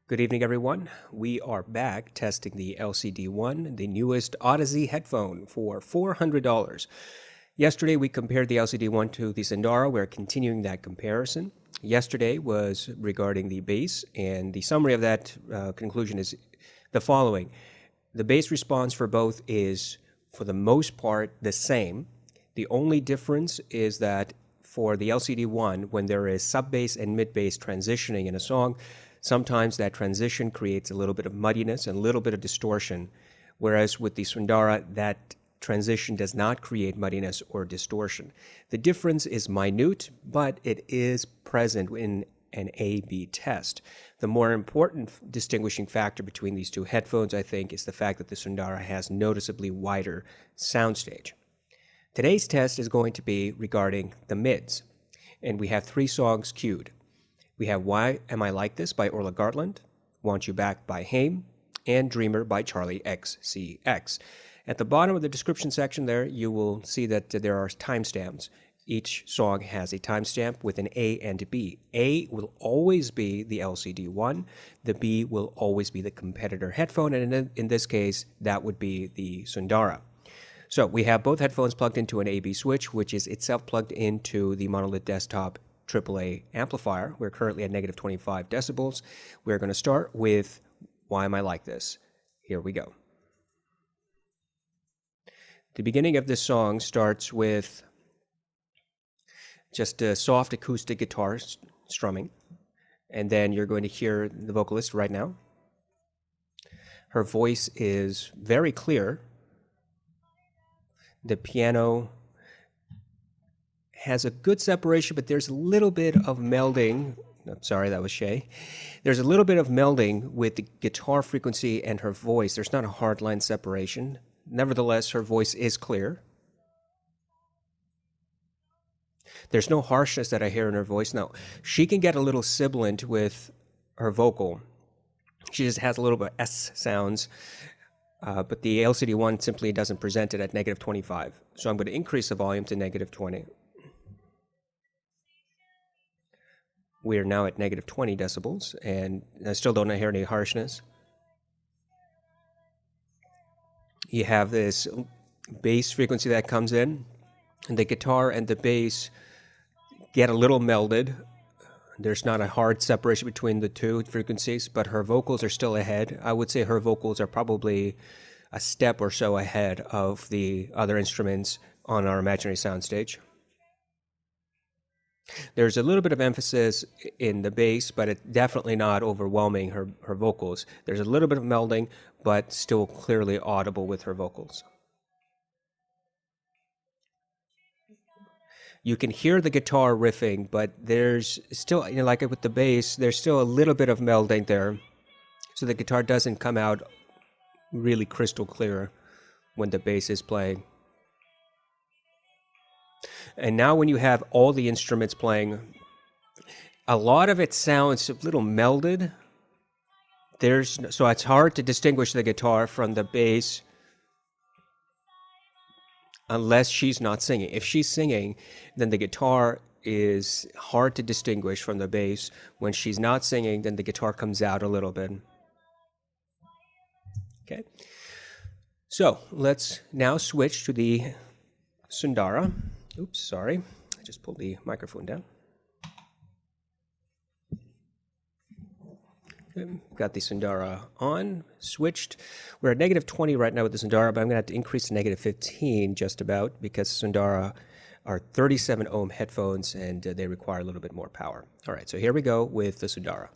Good evening, everyone. We are back testing the LCD-1, the newest Audeze headphone for $400. Yesterday, we compared the LCD-1 to the Sundara. We're continuing that comparison. Yesterday was regarding the bass, and the summary of that conclusion is the following. The bass response for both is, for the most part, the same. The only difference is that for the LCD-1, when there is sub-bass and mid-bass transitioning in a song, sometimes that transition creates a little bit of muddiness and a little bit of distortion, whereas with the Sundara, that transition does not create muddiness or distortion. The difference is minute, but it is present in an A-B test. The more important distinguishing factor between these two headphones, I think, is the fact that the Sundara has noticeably wider soundstage. Today's test is going to be regarding the mids, and we have 3 songs queued. We have Why Am I Like This by Orla Gartland, Want You Back by Haim, and Dreamer by Charlie XCX. At the bottom of the description section there, you will see that there are timestamps. Each song has a timestamp with an A and B. A will always be the LCD-1. The B will always be the competitor headphone, and in this case, that would be the Sundara. So we have both headphones plugged into an A-B switch, which is itself plugged into the Monolith Desktop AAA amplifier. We're currently at negative 25 decibels. We're going to start with Why Am I Like This? Here we go. The beginning of this song starts with just a soft acoustic guitar strumming, and then you're going to hear the vocalist right now. Her voice is very clear. The piano has a good separation, but there's a little bit of melding. I'm sorry, that was Shay. There's a little bit of melding with the guitar frequency and her voice. There's not a hard line separation. Nevertheless, her voice is clear. There's no harshness that I hear in her voice. Now, she can get a little sibilant with her vocal. She just has a little bit of S sounds, but the LCD-1 simply doesn't present it at negative 25. So I'm going to increase the volume to negative 20. We are now at negative 20 decibels, and I still don't hear any harshness. You have this bass frequency that comes in, and the guitar and the bass get a little melded. There's not a hard separation between the two frequencies, but her vocals are still ahead. I would say her vocals are probably a step or so ahead of the other instruments on our imaginary soundstage. There's a little bit of emphasis in the bass, but it's definitely not overwhelming her vocals. There's a little bit of melding, but still clearly audible with her vocals. You can hear the guitar riffing, but there's still, like with the bass, there's still a little bit of melding there. So the guitar doesn't come out really crystal clear when the bass is playing. And now when you have all the instruments playing, a lot of it sounds a little melded. So it's hard to distinguish the guitar from the bass unless she's not singing. If she's singing, then the guitar is hard to distinguish from the bass. When she's not singing, then the guitar comes out a little bit. Okay. So let's now switch to the Sundara. Oops, sorry. I just pulled the microphone down. Okay, got the Sundara on, switched. We're at negative 20 right now with the Sundara, but I'm going to have to increase to negative 15 just about because Sundara are 37 ohm headphones and they require a little bit more power. All right, so here we go with the Sundara.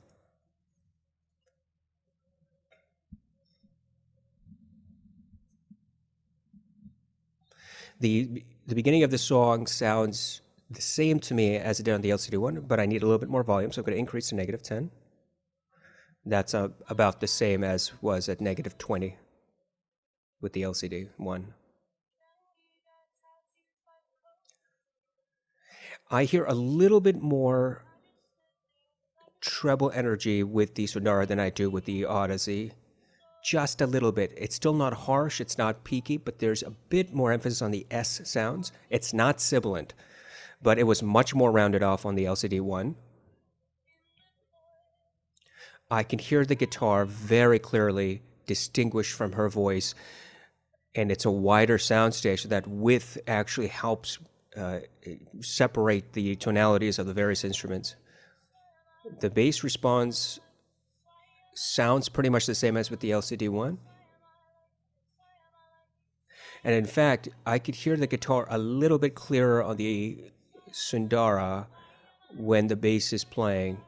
The beginning of the song sounds the same to me as it did on the LCD-1, but I need a little bit more volume, so I'm going to increase to negative 10. That's about the same as was at negative 20 with the LCD-1. I hear a little bit more treble energy with the Sundara than I do with the Audeze. Just a little bit. It's still not harsh, it's not peaky, but there's a bit more emphasis on the S sounds. It's not sibilant, but it was much more rounded off on the LCD-1. I can hear the guitar very clearly, distinguished from her voice, and it's a wider soundstage, so that width actually helps separate the tonalities of the various instruments. The bass response sounds pretty much the same as with the LCD-1. And in fact, I could hear the guitar a little bit clearer on the Sundara when the bass is playing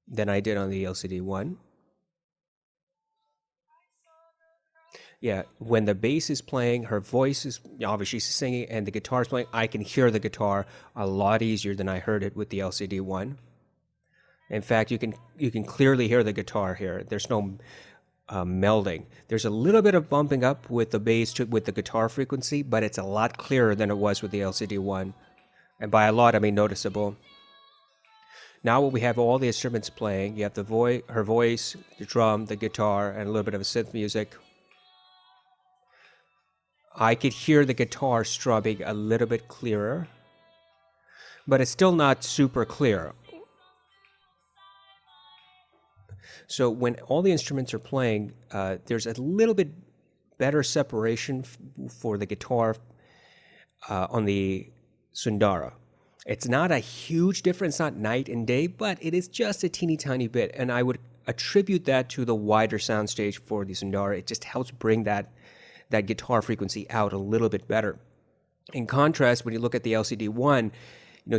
than I did on the LCD-1. Yeah, when the bass is playing, her voice is obviously she's singing, and the guitar is playing. I can hear the guitar a lot easier than I heard it with the LCD-1. In fact, you can clearly hear the guitar here. There's no melding. There's a little bit of bumping up with the bass with the guitar frequency, but it's a lot clearer than it was with the LCD-1. And by a lot, I mean noticeable. Now we have all the instruments playing. You have her voice, the drum, the guitar, and a little bit of a synth music. I could hear the guitar strumming a little bit clearer, but it's still not super clear. So when all the instruments are playing, there's a little bit better separation for the guitar on the Sundara. It's not a huge difference, not night and day, but it is just a teeny tiny bit. And I would attribute that to the wider soundstage for the Sundara. It just helps bring that guitar frequency out a little bit better. In contrast, when you look at the LCD-1,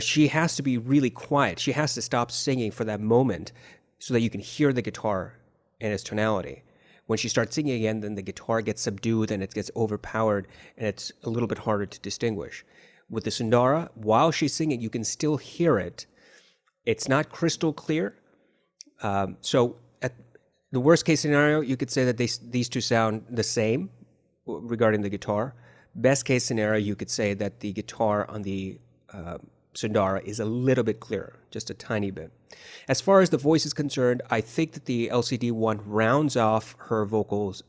she has to be really quiet. She has to stop singing for that moment so that you can hear the guitar and its tonality. When she starts singing again, then the guitar gets subdued and it gets overpowered, and it's a little bit harder to distinguish. With the Sundara, while she's singing, you can still hear it. It's not crystal clear. So at the worst case scenario, you could say that these two sound the same regarding the guitar. Best case scenario, you could say that the guitar on the Sundara is a little bit clearer, just a tiny bit. As far as the voice is concerned, I think that the LCD-1 rounds off her vocals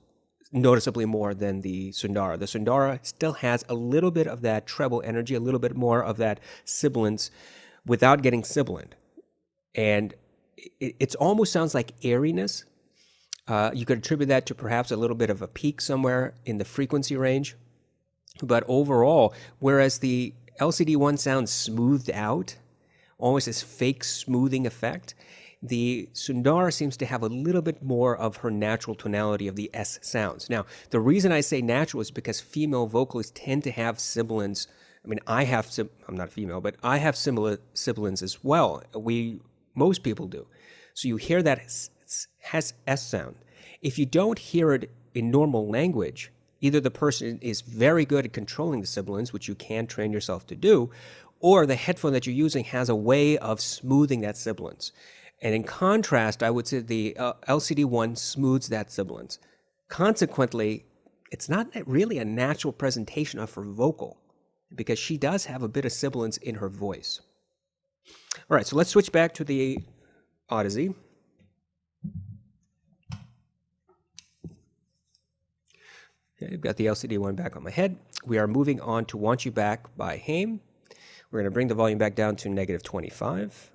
noticeably more than the Sundara. The Sundara still has a little bit of that treble energy, a little bit more of that sibilance without getting sibilant. And it almost sounds like airiness. You could attribute that to perhaps a little bit of a peak somewhere in the frequency range. But overall, whereas the LCD-1 sounds smoothed out, almost this fake smoothing effect, the Sundara seems to have a little bit more of her natural tonality of the S sounds. Now, the reason I say natural is because female vocalists tend to have sibilants. I mean, I'm not female, but I have similar sibilants as well. Most people do. So you hear that has S sound. If you don't hear it in normal language, either the person is very good at controlling the sibilants, which you can train yourself to do, or the headphone that you're using has a way of smoothing that sibilance. And in contrast, I would say the LCD-1 smooths that sibilance. Consequently, it's not really a natural presentation of her vocal, because she does have a bit of sibilance in her voice. All right, so let's switch back to the Audeze. Okay, I've got the LCD-1 back on my head. We are moving on to Want You Back by Haim. We're going to bring the volume back down to -25.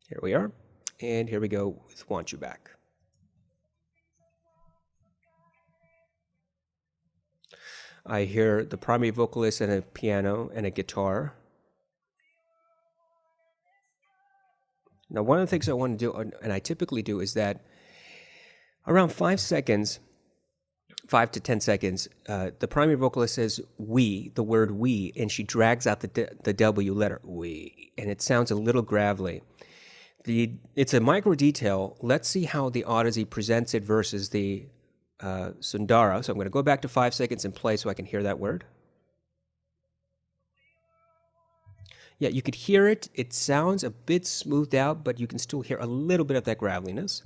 Here we are. And here we go with Want You Back. I hear the primary vocalist and a piano and a guitar. Now, one of the things I want to do, and I typically do, is that around 5 to 10 seconds, the primary vocalist says "we," the word "we," and she drags out the W letter, "we," and it sounds a little gravelly. It's a micro detail. Let's see how the Audeze presents it versus the Sundara. So I'm going to go back to 5 seconds and play so I can hear that word. Yeah, you could hear it. It sounds a bit smoothed out, but you can still hear a little bit of that graveliness.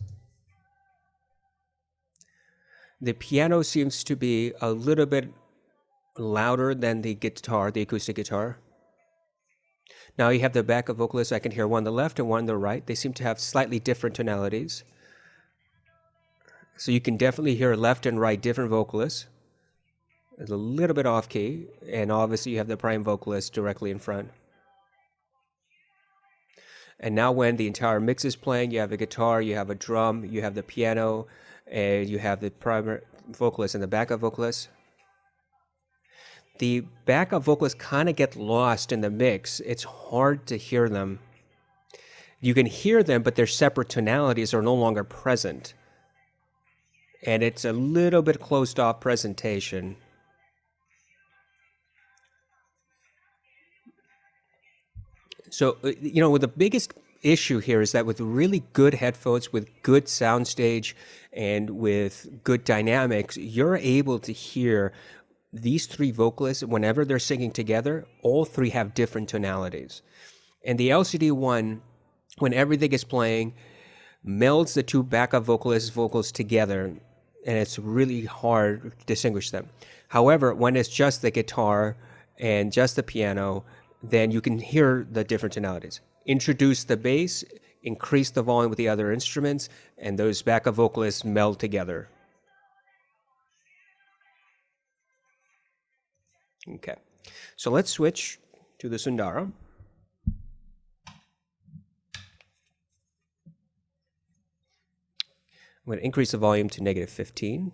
The piano seems to be a little bit louder than the guitar, the acoustic guitar. Now you have the backup vocalist. I can hear one on the left and one on the right. They seem to have slightly different tonalities. So you can definitely hear left and right different vocalists. It's a little bit off key, and obviously you have the prime vocalist directly in front. And now when the entire mix is playing, you have a guitar, you have a drum, you have the piano, and you have the primary vocalist and the backup vocalist. The backup vocalists kind of get lost in the mix. It's hard to hear them. You can hear them, but their separate tonalities are no longer present. And it's a little bit closed off presentation. So, the biggest issue here is that with really good headphones, with good soundstage, and with good dynamics, you're able to hear these three vocalists, whenever they're singing together, all three have different tonalities. And the LCD-1, when everything is playing, melds the two backup vocals together, and it's really hard to distinguish them. However, when it's just the guitar and just the piano, then you can hear the different tonalities. Introduce the bass, increase the volume with the other instruments, and those backup vocalists meld together. Okay, so let's switch to the Sundara. I'm going to increase the volume to -15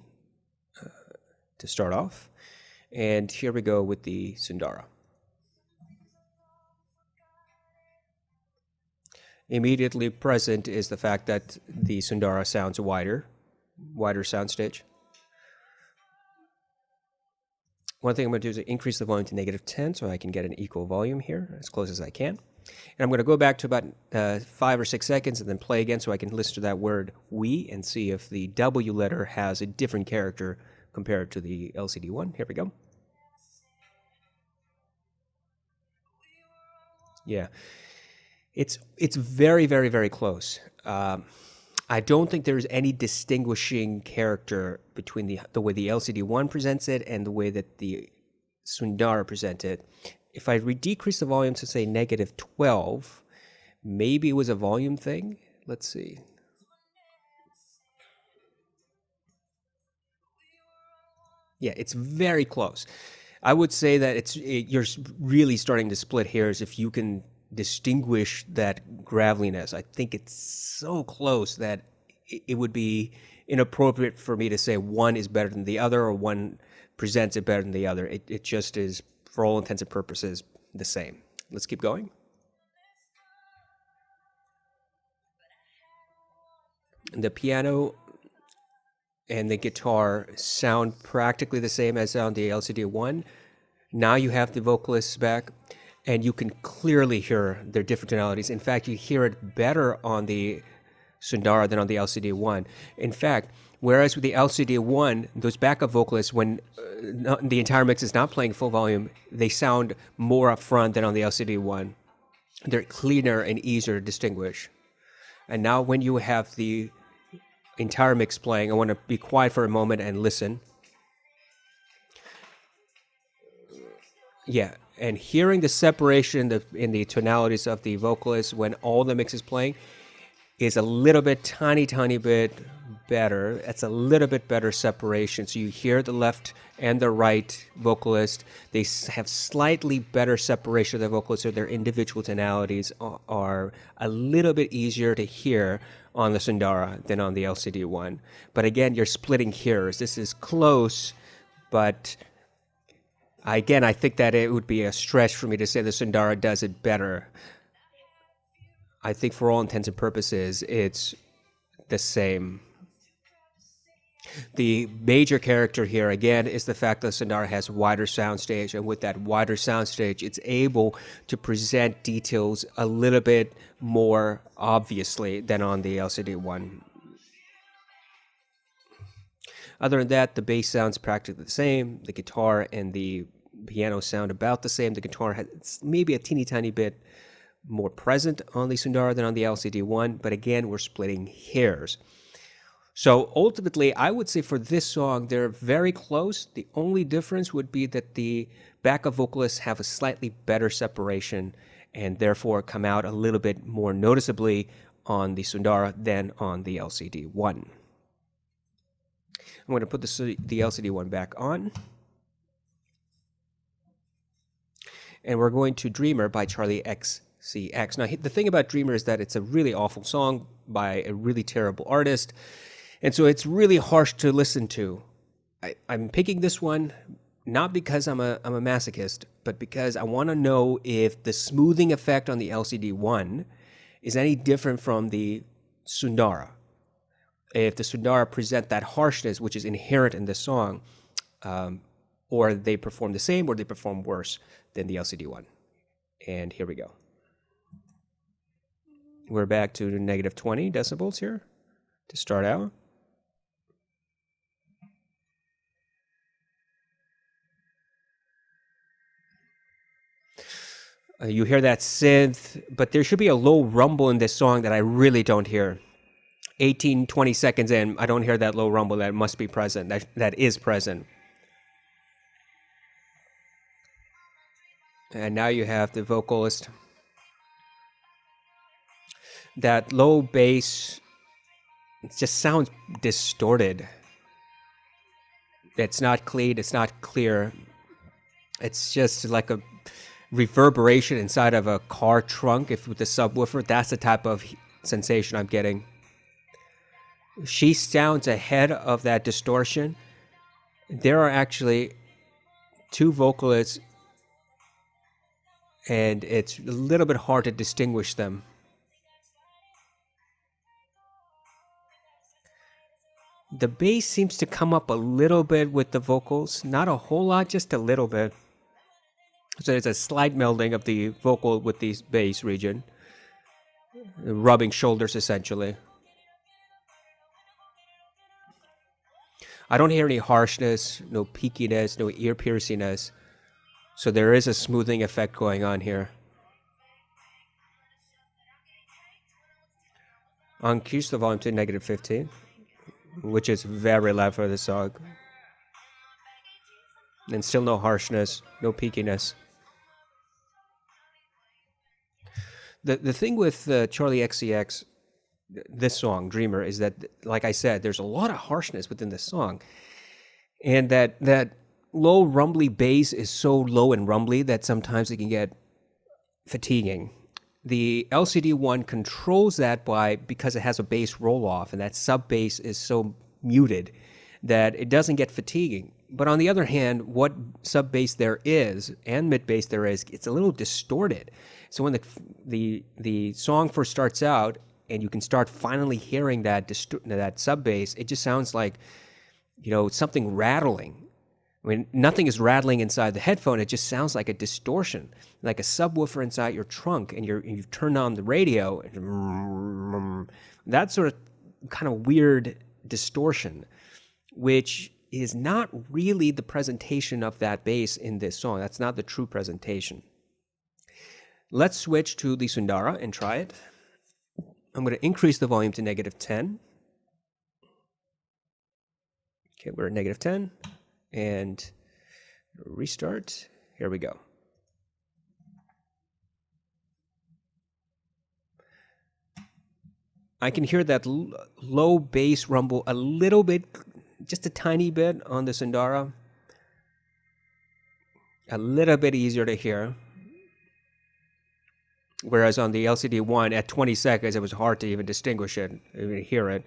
to start off. And here we go with the Sundara. Immediately present is the fact that the Sundara sounds wider soundstage. One thing I'm going to do is increase the volume to -10 so I can get an equal volume here, as close as I can. And I'm going to go back to about 5 or 6 seconds and then play again so I can listen to that word we and see if the W letter has a different character compared to the LCD-1. Here we go. Yeah. It's very, very, very close. I don't think there's any distinguishing character between the way the LCD-1 presents it and the way that the Sundara present it. If I decrease the volume to, say, -12, maybe it was a volume thing. Let's see. Yeah, it's very close. I would say that you're really starting to split hairs if you can distinguish that graveliness. I think it's so close that it would be inappropriate for me to say one is better than the other or one presents it better than the other. It just is, for all intents and purposes, the same. Let's keep going. The piano and the guitar sound practically the same as on the LCD-1. Now you have the vocalists back, and you can clearly hear their different tonalities. In fact, you hear it better on the Sundara than on the LCD-1. In fact, whereas with the LCD-1, those backup vocalists, when the entire mix is not playing full volume, they sound more up front than on the LCD-1. They're cleaner and easier to distinguish. And now when you have the entire mix playing, I want to be quiet for a moment and listen. Yeah, and hearing the separation in the tonalities of the vocalists when all the mix is playing is a little bit, tiny bit better. It's a little bit better separation. So you hear the left and the right vocalist. They have slightly better separation of the vocalists, so their individual tonalities are a little bit easier to hear on the Sundara than on the LCD-1. But again, you're splitting hairs. This is close, but again, I think that it would be a stretch for me to say the Sundara does it better. I think for all intents and purposes, it's the same. The major character here, again, is the fact that Sundara has a wider soundstage, and with that wider soundstage, it's able to present details a little bit more obviously than on the LCD-1. Other than that, the bass sounds practically the same. The guitar and the piano sound about the same. The guitar has maybe a teeny tiny bit more present on the Sundara than on the LCD-1, but again, we're splitting hairs. So ultimately, I would say for this song, they're very close. The only difference would be that the backup vocalists have a slightly better separation and therefore come out a little bit more noticeably on the Sundara than on the LCD-1. I'm going to put the LCD-1 back on. And we're going to Dreamer by Charlie XCX. CX. Now, the thing about Dreamer is that it's a really awful song by a really terrible artist, and so it's really harsh to listen to. I'm picking this one not because I'm a masochist, but because I want to know if the smoothing effect on the LCD-1 is any different from the Sundara. If the Sundara present that harshness which is inherent in the song, or they perform the same or they perform worse than the LCD-1. And here we go. We're back to negative 20 decibels here to start out. You hear that synth, but there should be a low rumble in this song that I really don't hear. 18, 20 seconds in, I don't hear that low rumble that must be present, that is present. And now you have the vocalist. That low bass, it just sounds distorted. It's not clean, it's not clear. It's just like a reverberation inside of a car trunk with the subwoofer. That's the type of sensation I'm getting. She sounds ahead of that distortion. There are actually two vocalists, and it's a little bit hard to distinguish them. The bass seems to come up a little bit with the vocals, not a whole lot, just a little bit. So there's a slight melding of the vocal with the bass region, rubbing shoulders essentially. I don't hear any harshness, no peakiness, no ear piercingness. So there is a smoothing effect going on here. Increase the volume to negative 15, which is very loud for the song. And still no harshness, no peakiness. The thing with Charlie XCX, this song, Dreamer, is that, like I said, there's a lot of harshness within this song. And that low rumbly bass is so low and rumbly that sometimes it can get fatiguing. The LCD-1 controls that because it has a bass roll-off, and that sub-bass is so muted that it doesn't get fatiguing. But on the other hand, what sub-bass there is and mid-bass there is, it's a little distorted. So when the song first starts out and you can start finally hearing that sub-bass, it just sounds like, something rattling. I mean, nothing is rattling inside the headphone. It just sounds like a distortion, like a subwoofer inside your trunk, and you've turned on the radio. That sort of kind of weird distortion, which is not really the presentation of that bass in this song. That's not the true presentation. Let's switch to the Sundara and try it. I'm going to increase the volume to negative 10. Okay, we're at negative 10. And restart. Here we go. I can hear that low bass rumble a little bit, just a tiny bit on the Sundara. A little bit easier to hear. Whereas on the LCD-1, at 20 seconds, it was hard to even distinguish it, even hear it.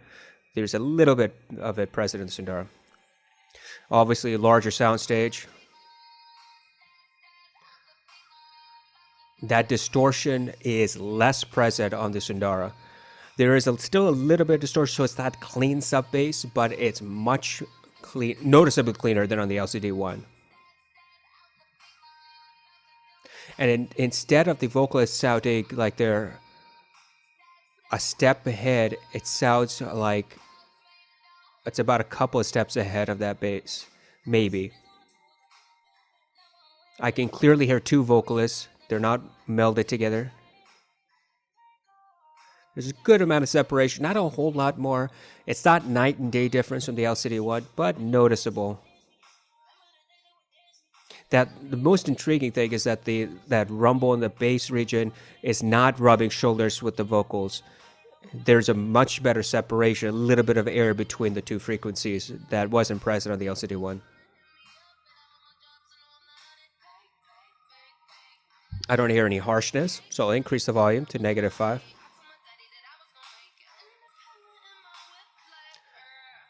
There's a little bit of it present in the Sundara. Obviously, a larger soundstage. That distortion is less present on the Sundara. There is still a little bit of distortion, so it's not clean sub-bass, but it's much noticeably cleaner than on the LCD-1. And instead of the vocalists sounding like they're a step ahead, it sounds like it's about a couple of steps ahead of that bass, maybe. I can clearly hear two vocalists. They're not melded together. There's a good amount of separation, not a whole lot more. It's not night and day difference from the LCD-1, but noticeable. The most intriguing thing is that that rumble in the bass region is not rubbing shoulders with the vocals. There's a much better separation, a little bit of air between the two frequencies that wasn't present on the LCD-1. I don't hear any harshness, so I'll increase the volume to -5.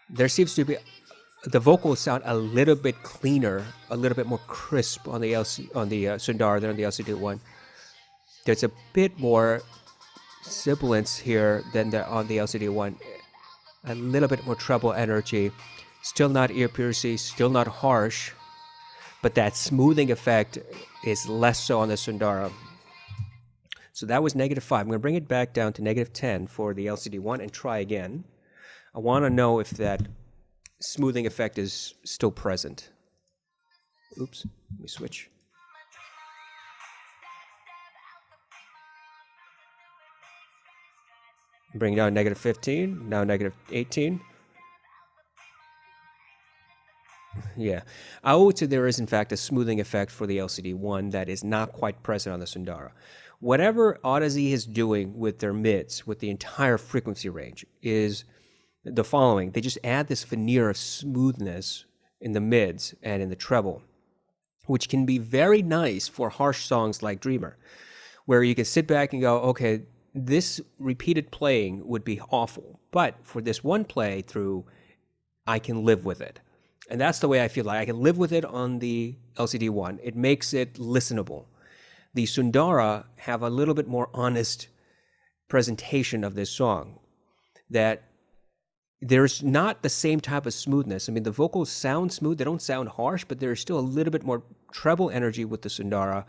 There seems to be the vocals sound a little bit cleaner, a little bit more crisp on the Sundara than on the LCD-1. There's a bit more sibilance here than on the LCD-1. A little bit more treble energy. Still not ear piercing, still not harsh, but that smoothing effect is less so on the Sundara. So that was -5. I'm going to bring it back down to -10 for the LCD-1 and try again. I want to know if that smoothing effect is still present. Oops, let me switch. Bring down -15, now -18. Yeah, I would say there is in fact a smoothing effect for the LCD-1 that is not quite present on the Sundara. Whatever Audeze is doing with their mids, with the entire frequency range, is the following. They just add this veneer of smoothness in the mids and in the treble, which can be very nice for harsh songs like Dreamer, where you can sit back and go, okay, this repeated playing would be awful, but for this one playthrough, I can live with it. And that's the way I feel like I can live with it on the LCD-1. It makes it listenable. The Sundara have a little bit more honest presentation of this song, that there's not the same type of smoothness. I mean, the vocals sound smooth. They don't sound harsh, but there's still a little bit more treble energy with the Sundara.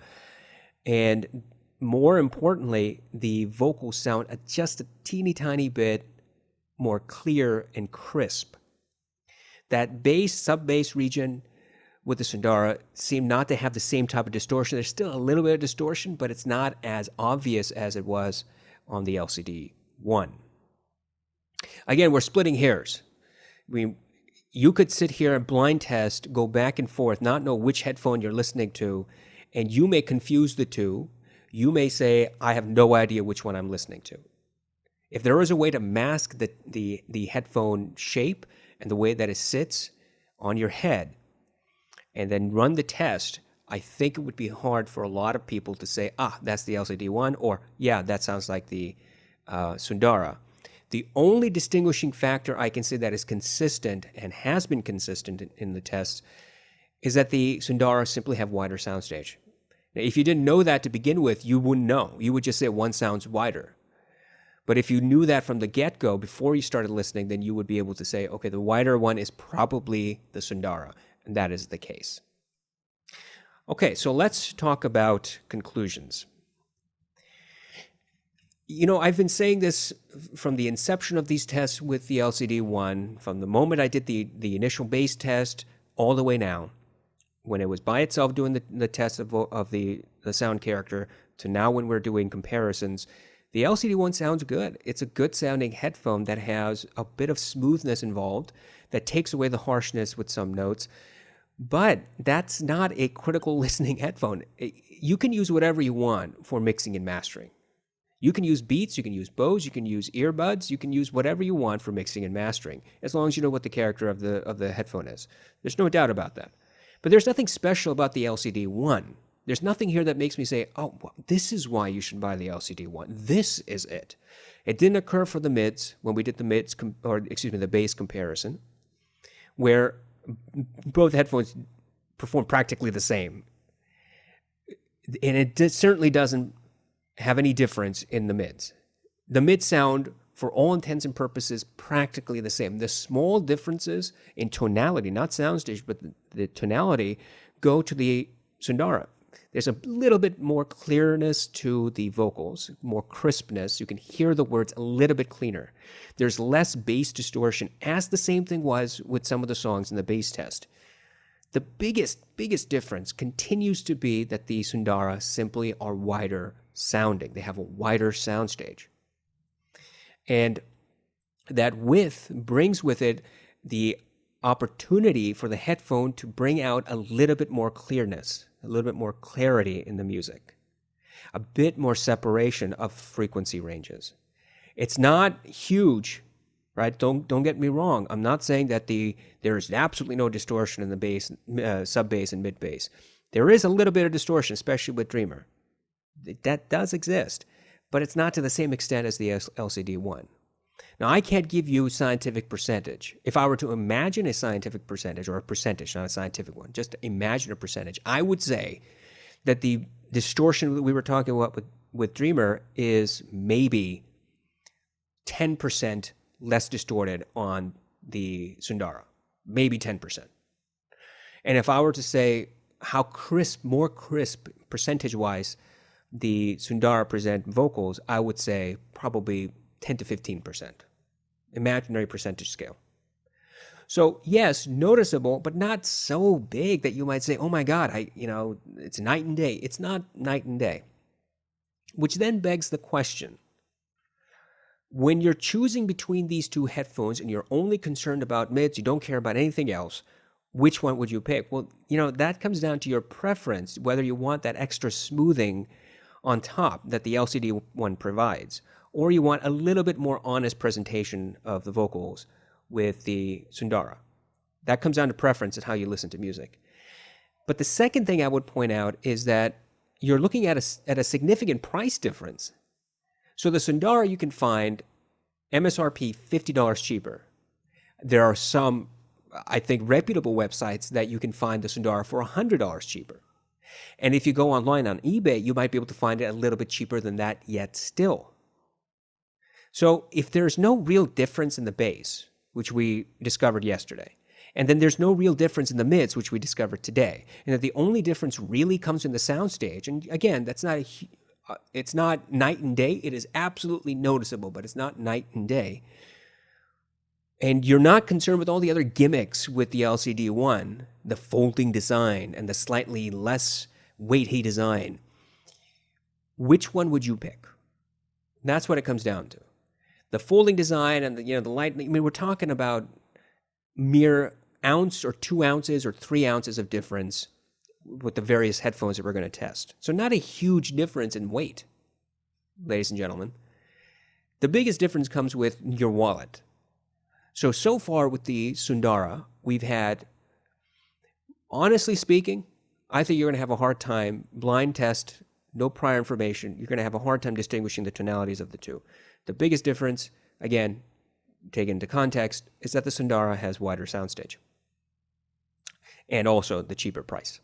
And more importantly, the vocals sound just a teeny tiny bit more clear and crisp. That bass, sub-bass region with the Sundara seem not to have the same type of distortion. There's still a little bit of distortion, but it's not as obvious as it was on the LCD-1. Again, we're splitting hairs. You could sit here and blind test, go back and forth, not know which headphone you're listening to, and you may confuse the two. You may say, I have no idea which one I'm listening to. If there is a way to mask the headphone shape and the way that it sits on your head, and then run the test, I think it would be hard for a lot of people to say, that's the LCD-1, or yeah, that sounds like the Sundara. The only distinguishing factor I can say that is consistent and has been consistent in the tests is that the Sundara simply have wider soundstage. Now, if you didn't know that to begin with, you wouldn't know. You would just say one sounds wider. But if you knew that from the get-go, before you started listening, then you would be able to say, okay, the wider one is probably the Sundara, and that is the case. Okay, so let's talk about conclusions. You know, I've been saying this from the inception of these tests with the LCD-1, from the moment I did the initial bass test all the way now, when it was by itself doing the test of the sound character, to now when we're doing comparisons. The LCD-1 sounds good. It's a good sounding headphone that has a bit of smoothness involved that takes away the harshness with some notes. But that's not a critical listening headphone. You can use whatever you want for mixing and mastering. You can use Beats, you can use Bose, you can use earbuds, you can use whatever you want for mixing and mastering, as long as you know what the character of the headphone is. There's no doubt about that. But there's nothing special about the LCD-1. There's nothing here that makes me say, oh, well, this is why you should buy the LCD-1. This is it. It didn't occur for the mids when we did the bass comparison, where both headphones perform practically the same. And it certainly doesn't have any difference in the mids. The mids sound, for all intents and purposes, practically the same. The small differences in tonality, not soundstage, but the tonality, go to the Sundara. There's a little bit more clearness to the vocals, more crispness. You can hear the words a little bit cleaner. There's less bass distortion, as the same thing was with some of the songs in the bass test. The biggest difference continues to be that the Sundara simply are wider sounding. They have a wider soundstage. And that width brings with it the opportunity for the headphone to bring out a little bit more clearness, a little bit more clarity in the music, a bit more separation of frequency ranges. It's not huge, right? Don't get me wrong. I'm not saying that there is absolutely no distortion in the bass, sub bass, and mid bass. There is a little bit of distortion, especially with Dreamer. That does exist, but it's not to the same extent as the LCD-1. Now, I can't give you scientific percentage. If I were to imagine a scientific percentage, or a percentage, not a scientific one, just imagine a percentage, I would say that the distortion that we were talking about with Dreamer is maybe 10% less distorted on the Sundara, maybe 10%. And if I were to say how more crisp percentage-wise the Sundara present vocals, I would say probably 10 to 15%, imaginary percentage scale. So yes, noticeable, but not so big that you might say, oh my God, it's night and day. It's not night and day. Which then begs the question, when you're choosing between these two headphones and you're only concerned about mids, you don't care about anything else, which one would you pick? Well, that comes down to your preference, whether you want that extra smoothing on top that the LCD-1 provides, or you want a little bit more honest presentation of the vocals with the Sundara. That comes down to preference and how you listen to music. But the second thing I would point out is that you're looking at a significant price difference. So the Sundara you can find MSRP $50 cheaper. There are some, I think, reputable websites that you can find the Sundara for $100 cheaper. And if you go online on eBay, you might be able to find it a little bit cheaper than that yet still. So if there's no real difference in the bass, which we discovered yesterday, and then there's no real difference in the mids, which we discovered today, and that the only difference really comes in the soundstage, and again, it's not night and day. It is absolutely noticeable, but it's not night and day. And you're not concerned with all the other gimmicks with the LCD-1, the folding design and the slightly less weighty design. Which one would you pick? That's what it comes down to. The folding design and the light. I mean, we're talking about mere ounce or 2 ounces or 3 ounces of difference with the various headphones that we're going to test. So not a huge difference in weight, ladies and gentlemen. The biggest difference comes with your wallet. So far with the Sundara, we've had, honestly speaking, I think you're going to have a hard time, blind test, no prior information, you're going to have a hard time distinguishing the tonalities of the two. The biggest difference, again, taken into context, is that the Sundara has wider soundstage. And also the cheaper price.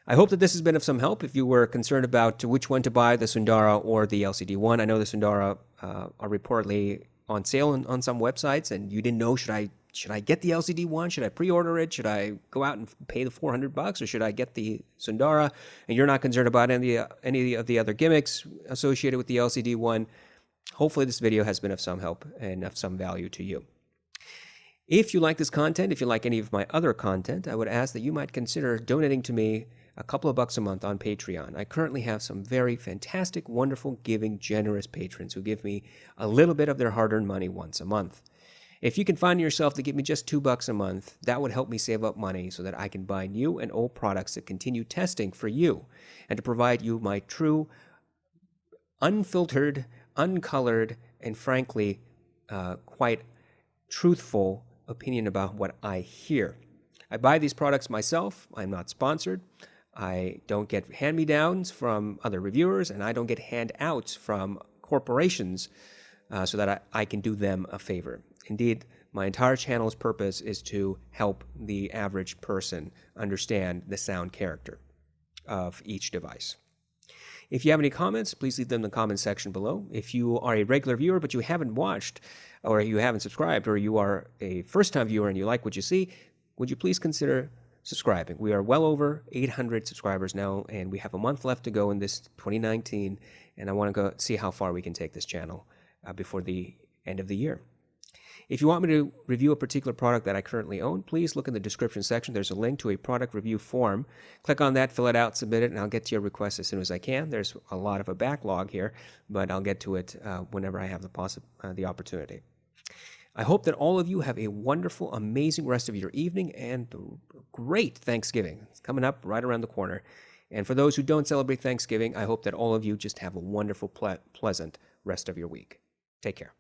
I hope that this has been of some help. If you were concerned about which one to buy, the Sundara or the LCD-1, I know the Sundara are reportedly on sale on some websites, and you didn't know, should I get the LCD-1? Should I pre-order it? Should I go out and pay the $400, or should I get the Sundara? And you're not concerned about any of the other gimmicks associated with the LCD-1. Hopefully this video has been of some help and of some value to you. If you like this content, if you like any of my other content, I would ask that you might consider donating to me a couple of bucks a month on Patreon. I currently have some very fantastic, wonderful, giving, generous patrons who give me a little bit of their hard-earned money once a month. If you can find yourself to give me just $2 a month, that would help me save up money so that I can buy new and old products that continue testing for you and to provide you my true, unfiltered, uncolored, and frankly, quite truthful opinion about what I hear. I buy these products myself. I'm not sponsored. I don't get hand-me-downs from other reviewers, and I don't get handouts from corporations so that I can do them a favor. Indeed, my entire channel's purpose is to help the average person understand the sound character of each device. If you have any comments, please leave them in the comment section below. If you are a regular viewer but you haven't watched, or you haven't subscribed, or you are a first-time viewer and you like what you see, would you please consider subscribing? We are well over 800 subscribers now, and we have a month left to go in this 2019, and I want to go see how far we can take this channel before the end of the year. If you want me to review a particular product that I currently own, please look in the description section. There's a link to a product review form. Click on that, fill it out, submit it, and I'll get to your request as soon as I can. There's a lot of a backlog here, but I'll get to it whenever I have the opportunity. I hope that all of you have a wonderful, amazing rest of your evening and a great Thanksgiving. It's coming up right around the corner. And for those who don't celebrate Thanksgiving, I hope that all of you just have a wonderful, pleasant rest of your week. Take care.